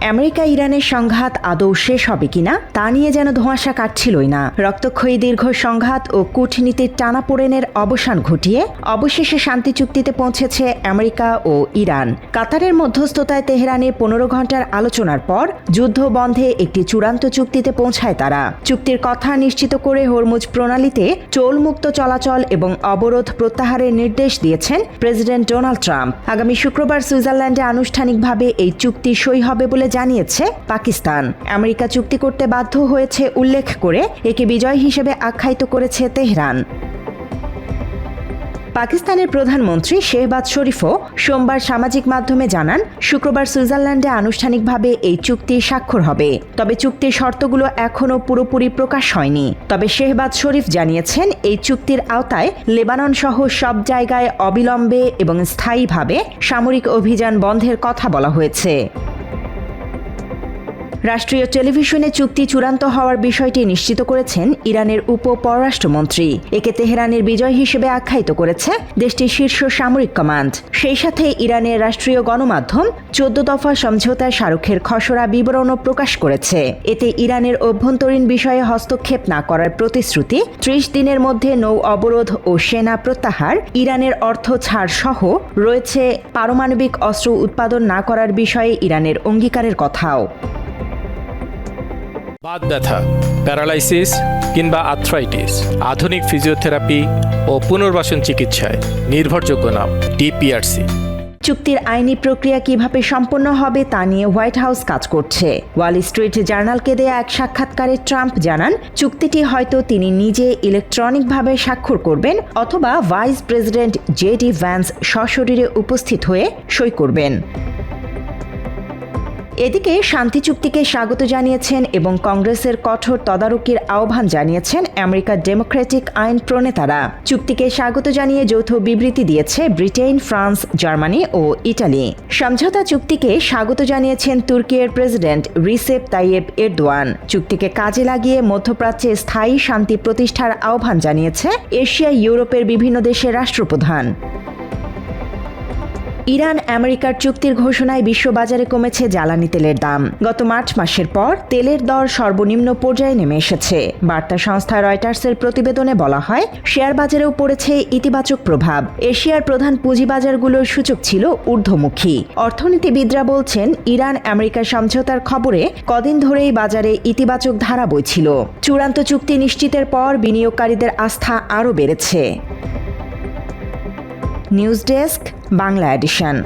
America ইরানের সংঘাত আদৌ শেষ হবে কিনা তা নিয়ে যেন ধোঁয়াশা কাটছিলই না। রক্তক্ষয়ী দীর্ঘ সংঘাত ও কূটনীতির টানাপোড়েনের অবসান ঘটিয়ে অবশেষে শান্তি চুক্তিতে পৌঁছেছে আমেরিকা ও ইরান। কাতারের মধ্যস্থতায় তেহরানে 15 ঘণ্টার আলোচনার পর যুদ্ধ বন্ধে একটি চূড়ান্ত চুক্তিতে পৌঁছায় তারা। চুক্তির কথা নিশ্চিত করে হরমুজ প্রণালীতে টোলমুক্ত চলাচল এবং অবরোধ প্রত্যাহারের নির্দেশ দিয়েছেন প্রেসিডেন্ট ডোনাল্ড ট্রাম্প। আগামী শুক্রবার সুইজারল্যান্ডে আনুষ্ঠানিকভাবে এই চুক্তি সই হবে বলে জানিয়েছে পাকিস্তান। আমেরিকা চুক্তি করতে বাধ্য হয়েছে উল্লেখ করে একে বিজয় হিসেবে আখ্যায়িত করেছে তেহরান। পাকিস্তানের প্রধানমন্ত্রী শেহবাজ শরীফও সোমবার সামাজিক মাধ্যমে জানান, শুক্রবার সুইজারল্যান্ডে আনুষ্ঠানিকভাবে এই চুক্তি স্বাক্ষর হবে। তবে চুক্তির শর্তগুলো এখনও পুরোপুরি প্রকাশ হয়নি। তবে শেহবাজ শরীফ জানিয়েছেন, এই চুক্তির আওতায় লেবানন সহ সব জায়গায় অবিলম্বে এবং স্থায়ীভাবে সামরিক অভিযান বন্ধের কথা বলা হয়েছে। রাষ্ট্রীয় টেলিভিশনে চুক্তি চূড়ান্ত হওয়ার বিষয়টি নিশ্চিত করেছেন ইরানের উপ পররাষ্ট্রমন্ত্রী। একে তেহরানের বিজয় হিসেবে আখ্যায়িত করেছে দেশটির শীর্ষ সামরিক কমান্ড। সেই সাথে ইরানের রাষ্ট্রীয় গণমাধ্যম 14 দফা সমঝোতায় স্মারকের খসড়া বিবরণও প্রকাশ করেছে। এতে ইরানের অভ্যন্তরীণ বিষয়ে হস্তক্ষেপ না করার প্রতিশ্রুতি, 30 দিনের মধ্যে নৌ অবরোধ ও সেনা প্রত্যাহার, ইরানের অর্থ ছাড় সহ রয়েছে পারমাণবিক অস্ত্র উৎপাদন না করার বিষয়ে ইরানের অঙ্গীকারের কথাও। বাত ব্যথা, প্যারালাইসিস কিংবা আর্থ্রাইটিস, আধুনিক ফিজিওথেরাপি ও পুনর্বাসন চিকিৎসায় নির্ভরযোগ্য নাম ডিপিআরসি। চুক্তির আইনি প্রক্রিয়া কিভাবে সম্পন্ন হবে তা নিয়ে হোয়াইট হাউস কাজ করছে। ওয়াল স্ট্রিট জার্নালকে দেয়া এক সাক্ষাৎকারে ট্রাম্প জানান, চুক্তিটি হয়তো তিনি নিজে ইলেকট্রনিকভাবে স্বাক্ষর করবেন অথবা ভাইস প্রেসিডেন্ট জেডি ভ্যান্স সশরীরে উপস্থিত হয়ে সই করবেন। এদিকে শান্তি চুক্তিকে স্বাগত জানিয়েছেন এবং কংগ্রেসের কঠোর তদারকির আহ্বান জানিয়েছেন আমেরিকার ডেমোক্রেটিক আইন প্রণেতারা। চুক্তিকে স্বাগত জানিয়ে যৌথ বিবৃতি দিয়েছে ব্রিটেন, ফ্রান্স, জার্মানি ও ইটালি। সমঝোতা চুক্তিকে স্বাগত জানিয়েছেন তুর্কির প্রেসিডেন্ট রিসেপ তাইয়েপ এরদোয়ান। চুক্তিকে কাজে লাগিয়ে মধ্যপ্রাচ্যে স্থায়ী শান্তি প্রতিষ্ঠার আহ্বান জানিয়েছে এশিয়া, ইউরোপের বিভিন্ন দেশের রাষ্ট্রপ্রধান। ইরান আমেরিকার চুক্তির ঘোষণায় বিশ্ববাজারে কমেছে জ্বালানি তেলের দাম। গত মার্চ মাসের পর তেলের দর সর্বনিম্ন পর্যায়ে নেমে এসেছে। বার্তা সংস্থা রয়টার্সের প্রতিবেদনে বলা হয়, শেয়ার বাজারেও পড়েছে ইতিবাচক প্রভাব। এশিয়ার প্রধান পুঁজিবাজারগুলোর সূচক ছিল ঊর্ধ্বমুখী। অর্থনীতিবিদরা বলছেন, ইরান আমেরিকা সমঝোতার খবরে কদিন ধরেই বাজারে ইতিবাচক ধারা বইছিল। চূড়ান্ত চুক্তি নিশ্চিতের পর বিনিয়োগকারীদের আস্থা আরও বেড়েছে। News desk, Bangla addition.